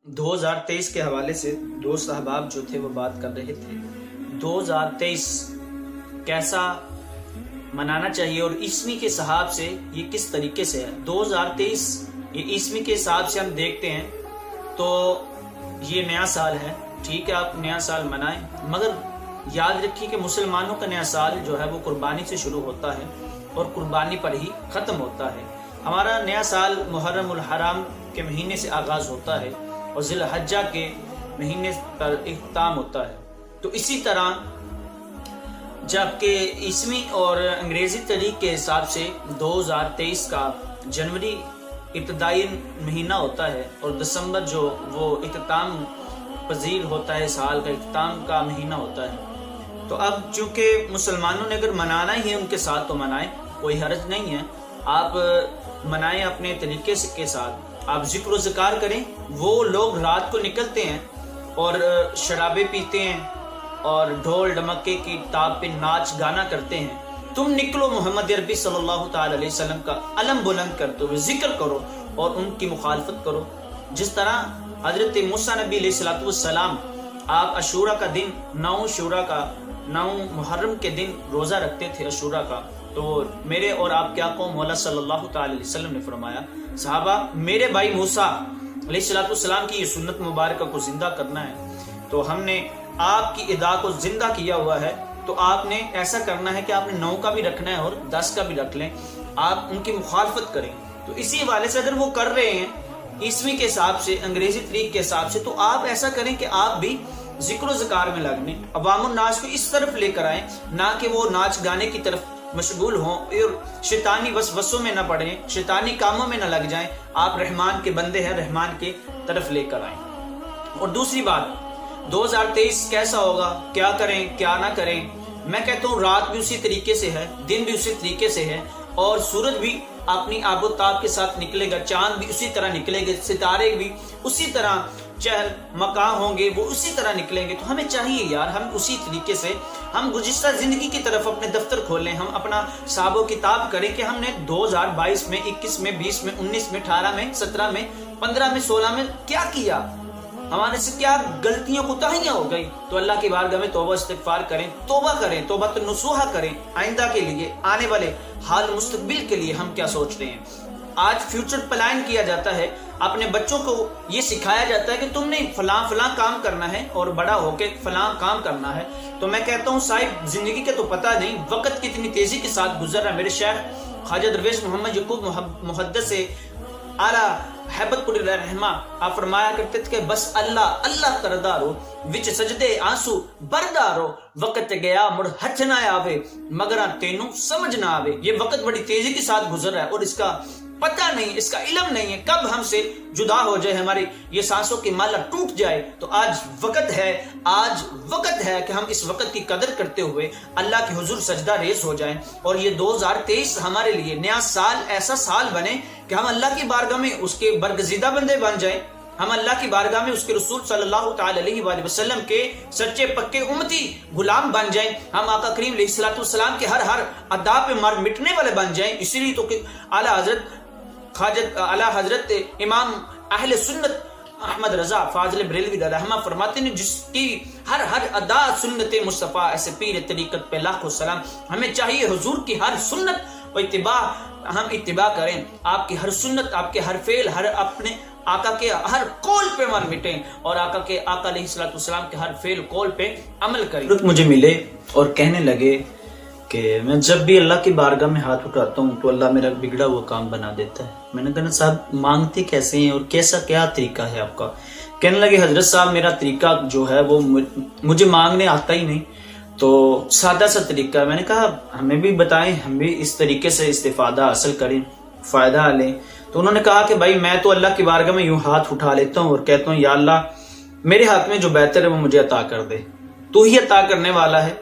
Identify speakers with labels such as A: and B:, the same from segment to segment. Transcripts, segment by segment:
A: 2023 کے حوالے سے دوست احباب جو تھے وہ بات کر رہے تھے 2023 کیسا منانا چاہیے اور عیسوی کے حساب سے یہ کس طریقے سے ہے۔ 2023 یہ عیسوی کے حساب سے ہم دیکھتے ہیں تو یہ نیا سال ہے، ٹھیک ہے، آپ نیا سال منائیں، مگر یاد رکھیے کہ مسلمانوں کا نیا سال جو ہے وہ قربانی سے شروع ہوتا ہے اور قربانی پر ہی ختم ہوتا ہے۔ ہمارا نیا سال محرم الحرام کے مہینے سے آغاز ہوتا ہے اور ذی الحجہ کے مہینے پر اختتام ہوتا ہے۔ تو اسی طرح جبکہ عیسوی اور انگریزی تاریخ کے حساب سے 2023 کا جنوری ابتدائی مہینہ ہوتا ہے اور دسمبر جو وہ اختتام پذیر ہوتا ہے، سال کا اختتام کا مہینہ ہوتا ہے۔ تو اب چونکہ مسلمانوں نے اگر منانا ہی ہے ان کے ساتھ تو منائیں، کوئی حرج نہیں ہے، آپ منائیں اپنے طریقے کے ساتھ، آپ ذکر و ذکار کریں۔ وہ لوگ رات کو نکلتے ہیں اور شرابیں پیتے ہیں اور ڈھول ڈمکے کی تاب پہ ناچ گانا کرتے ہیں، تم نکلو محمد عربی صلی اللہ تعالی علیہ وسلم کا علم بلند کرتے ہوئے ذکر کرو اور ان کی مخالفت کرو۔ جس طرح حضرت موسیٰ نبی علیہ السلام آپ عاشوراء کا دن 9 محرم کے دن روزہ رکھتے تھے عاشوراء کا، تو میرے اور آپ کے آقا مولا صلی اللہ تعالی علیہ وسلم نے فرمایا صحابہ میرے بھائی موسیٰ علیہ السلام کی یہ سنت مبارکہ کو زندہ کرنا ہے، تو ہم نے آپ کی ادا کو زندہ کیا ہوا ہے، تو آپ نے ایسا کرنا ہے کہ آپ نے 9 کا بھی رکھنا ہے اور 10 کا بھی رکھ لیں، آپ ان کی مخالفت کریں۔ تو اسی حوالے سے اگر وہ کر رہے ہیں عیسوی کے حساب سے، انگریزی تاریخ کے حساب سے، تو آپ ایسا کریں کہ آپ بھی ذکر و ذکار میں لگ لیں، عوام الناس کو اس طرف لے کر آئیں، نہ کہ وہ ناچ گانے کی طرف مشغول ہوں اور شیطانی وسوسوں میں نہ پڑیں، شیطانی کاموں میں نہ لگ جائیں۔ آپ رحمان کے بندے ہیں، رحمان کے طرف لے کر آئیں۔ اور دوسری بات، 2023 کیسا ہوگا، کیا کریں کیا نہ کریں، میں کہتا ہوں رات بھی اسی طریقے سے ہے، دن بھی اسی طریقے سے ہے، اور سورج بھی اپنی آب و تاب کے ساتھ نکلے گا، چاند بھی اسی طرح نکلے گا، ستارے بھی اسی طرح چہل مکان ہوں گے، وہ اسی طرح نکلیں گے۔ تو ہمیں چاہیے یار ہم اسی طریقے سے ہم گزشتہ زندگی کی طرف اپنے دفتر کھولیں، ہم اپنا حساب و کتاب کریں کہ ہم نے 2022 میں، 21 میں، 20 میں، 19 میں، 18 میں، 17 میں، 15 میں، 16 میں کیا کیا، ہمارے سے کیا غلطیاں کوتاہیاں ہو گئی۔ تو اللہ کی بارگاہ میں توبہ استغفار کریں، توبہ نصوحہ کریں، آئندہ کے لیے، آنے والے حال مستقبل کے لیے ہم کیا سوچ رہے ہیں۔ آج فیوچر پلان کیا جاتا ہے، اپنے بچوں کو یہ سکھایا جاتا ہے کہ تم نے فلاں کام کرنا ہے اور بڑا ہو کے فلاں کام کرنا ہے۔ تو میں کہتا ہوں صاحب زندگی کا تو پتہ نہیں وقت کتنی تیزی کے ساتھ گزر رہا ہے۔ میرے شیخ خواجہ درویش محمد یعقوب محدث اعلیٰ حیبت پوری رحمہ آپ فرمایا کرتے تھے کہ بس اللہ کردارو وچ سجدے آنسو بردارو، وقت گیا مڑ ہتھ نہ آوے مگر تینوں سمجھ نہ آوے۔ یہ وقت بڑی تیزی کے ساتھ گزر رہا ہے اور اس کا پتہ نہیں، اس کا علم نہیں ہے کب ہم سے جدا ہو جائے، ہماری یہ سانسوں کی مالا ٹوٹ جائے۔ تو آج وقت ہے کہ ہم اس وقت کی قدر کرتے ہوئے اللہ کے حضور سجدہ ریز ہو جائیں، اور یہ 2023 ہمارے لیے نیا سال ایسا سال بنے کہ ہم اللہ کی بارگاہ میں اس کے برگزیدہ بندے بن جائیں، ہم اللہ کی بارگاہ میں اس کے رسول صلی اللہ تعالی علیہ وآلہ وسلم کے سچے پکے امتی غلام بن جائیں، ہم آقا کریم علیہ السلام کے ہر ادا پہ مار مٹنے والے بن جائیں۔ اسی لیے تو کہ اعلیٰ حضرت امام اہل سنت احمد رضا فاضل بریلوی رحمہ فرماتے ہیں جس کی ہر ادا سنت مصطفیٰ، ایسے پیر طریقت پہ لاکھوں سلام۔ ہمیں چاہیے حضور کی ہر سنت و ہم اتباع کریں، آپ کی ہر سنت، آپ کے ہر فعل، اپنے آقا کے ہر قول پہ مر مٹیں اور آقا علیہ السلام کے ہر فعل قول پہ عمل کریں۔ مجھے ملے اور کہنے لگے کہ میں جب بھی اللہ کی بارگاہ میں ہاتھ اٹھاتا ہوں تو اللہ میرا بگڑا ہوا کام بنا دیتا ہے۔ میں نے کہا صاحب مانگتے کیسے ہیں اور کیا طریقہ ہے آپ کا؟ کہنے لگے حضرت صاحب میرا طریقہ جو ہے وہ مجھے مانگنے آتا ہی نہیں، تو سادہ سا طریقہ ہے۔ میں نے کہا ہمیں بھی بتائیں، ہم بھی اس طریقے سے استفادہ حاصل کریں، فائدہ لیں۔ تو انہوں نے کہا کہ بھائی میں تو اللہ کی بارگاہ میں یوں ہاتھ اٹھا لیتا ہوں اور کہتا ہوں یا اللہ میرے حق میں جو بہتر ہے وہ مجھے عطا کر دے، تو ہی عطا کرنے والا ہے،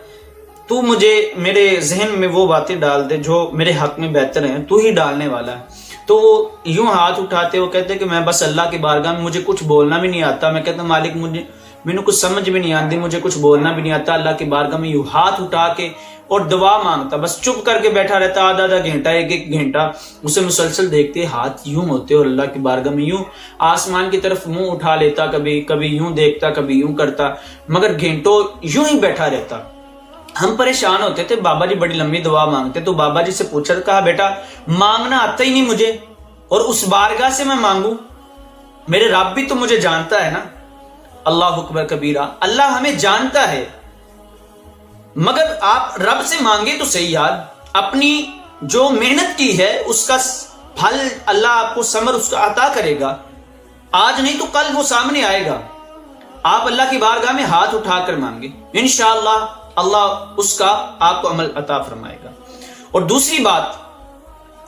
A: تو مجھے میرے ذہن میں وہ باتیں ڈال دے جو میرے حق میں بہتر ہیں، تو ہی ڈالنے والا ہے۔ تو وہ یوں ہاتھ اٹھاتے وہ کہتے کہ میں بس اللہ کی بارگاہ میں مجھے کچھ بولنا بھی نہیں آتا. میں کہتا مالک مجھے کچھ سمجھ بھی نہیں آتی, مجھے کچھ بولنا بھی نہیں آتا. اللہ کی بارگاہ میں یوں ہاتھ اٹھا کے اور دعا مانگتا, بس چپ کر کے بیٹھا رہتا آدھا گھنٹہ, ایک گھنٹہ اسے مسلسل دیکھتے ہاتھ یوں ہوتے اور اللہ کی بارگاہ میں یوں آسمان کی طرف منہ اٹھا لیتا, کبھی یوں دیکھتا, کبھی یوں کرتا, مگر گھنٹوں یوں ہی بیٹھا رہتا. ہم پریشان ہوتے تھے, بابا جی بڑی لمبی دعا مانگتے, تو بابا جی سے پوچھا, کہا بیٹا مانگنا آتا ہی نہیں مجھے, اور اس بارگاہ سے میں مانگوں؟ میرے رب بھی تو مجھے جانتا ہے نا. اللہ اکبر کبیرہ, اللہ ہمیں جانتا ہے, مگر آپ رب سے مانگے تو صحیح یار. اپنی جو محنت کی ہے اس کا پھل اللہ آپ کو ثمر اس کا عطا کرے گا, آج نہیں تو کل وہ سامنے آئے گا. آپ اللہ کی بارگاہ میں ہاتھ اٹھا کر مانگے, انشاءاللہ اللہ اس کا آپ کو عمل عطا فرمائے گا. اور دوسری بات,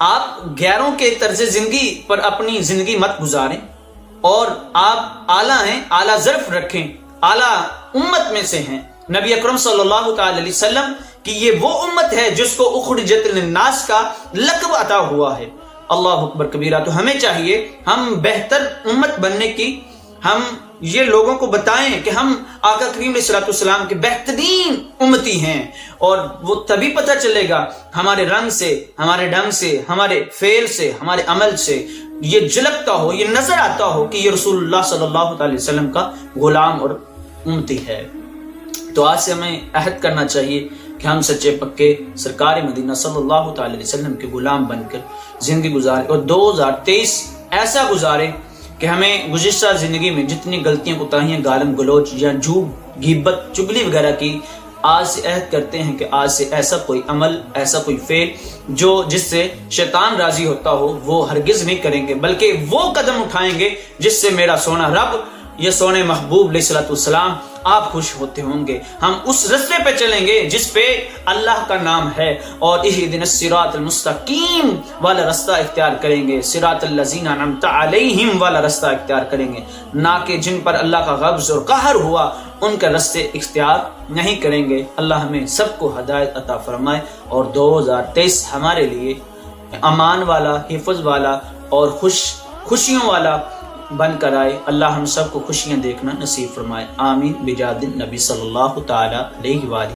A: آپ غیروں کے طرز زندگی پر اپنی زندگی مت گزاریں, اور آپ اعلیٰ ہیں, اعلیٰ ظرف رکھیں, اعلیٰ امت میں سے ہیں. نبی اکرم صلی اللہ تعالی علیہ وسلم کہ یہ وہ امت ہے جس کو اخرجت للناس کا لقب عطا ہوا ہے. اللہ اکبر کبیرہ. تو ہمیں چاہیے ہم بہتر امت بننے کی, ہم یہ لوگوں کو بتائیں کہ ہم آقا کریم علیہ الصلوۃ والسلام کے بہترین امتی ہیں, اور وہ تبھی پتہ چلے گا ہمارے رنگ سے, ہمارے ڈھنگ سے, ہمارے فعل سے, ہمارے عمل سے یہ جھلکتا ہو, یہ نظر آتا ہو کہ یہ رسول اللہ صلی اللہ علیہ وسلم کا غلام اور امتی ہے. تو آج سے ہمیں عہد کرنا چاہیے کہ ہم سچے پکے سرکار مدینہ صلی اللہ تعالی علیہ وسلم کے غلام بن کر زندگی گزاریں, اور 2023 ایسا گزاریں کہ ہمیں گزشتہ زندگی میں جتنی غلطیاں کوتاہیاں گالم گلوچ یا جھوٹ غیبت چگلی وغیرہ کی, آج سے عہد کرتے ہیں کہ آج سے ایسا کوئی عمل, ایسا کوئی فعل جس سے شیطان راضی ہوتا ہو وہ ہرگز نہیں کریں گے, بلکہ وہ قدم اٹھائیں گے جس سے میرا سونا رب, یہ سونے محبوب علیہ الصلوۃ والسلام آپ خوش ہوتے ہوں گے. ہم اس رستے پہ چلیں گے جس پہ اللہ کا نام ہے, اور اہدنا الصراط المستقیم والا رستہ اختیار کریں گے, صراط الذین انعمت علیہم والا رستہ اختیار کریں گے, نہ کہ جن پر اللہ کا غضب اور قہر ہوا ان کا رستے اختیار نہیں کریں گے. اللہ ہمیں سب کو ہدایت عطا فرمائے, اور 2023 ہمارے لیے امان والا, حفظ والا اور خوشیوں والا بن کر آئے. اللہ ہم سب کو خوشیاں دیکھنا نصیب فرمائے. آمین بجاد النبی صلی اللہ تعالی علیہ وآلہ.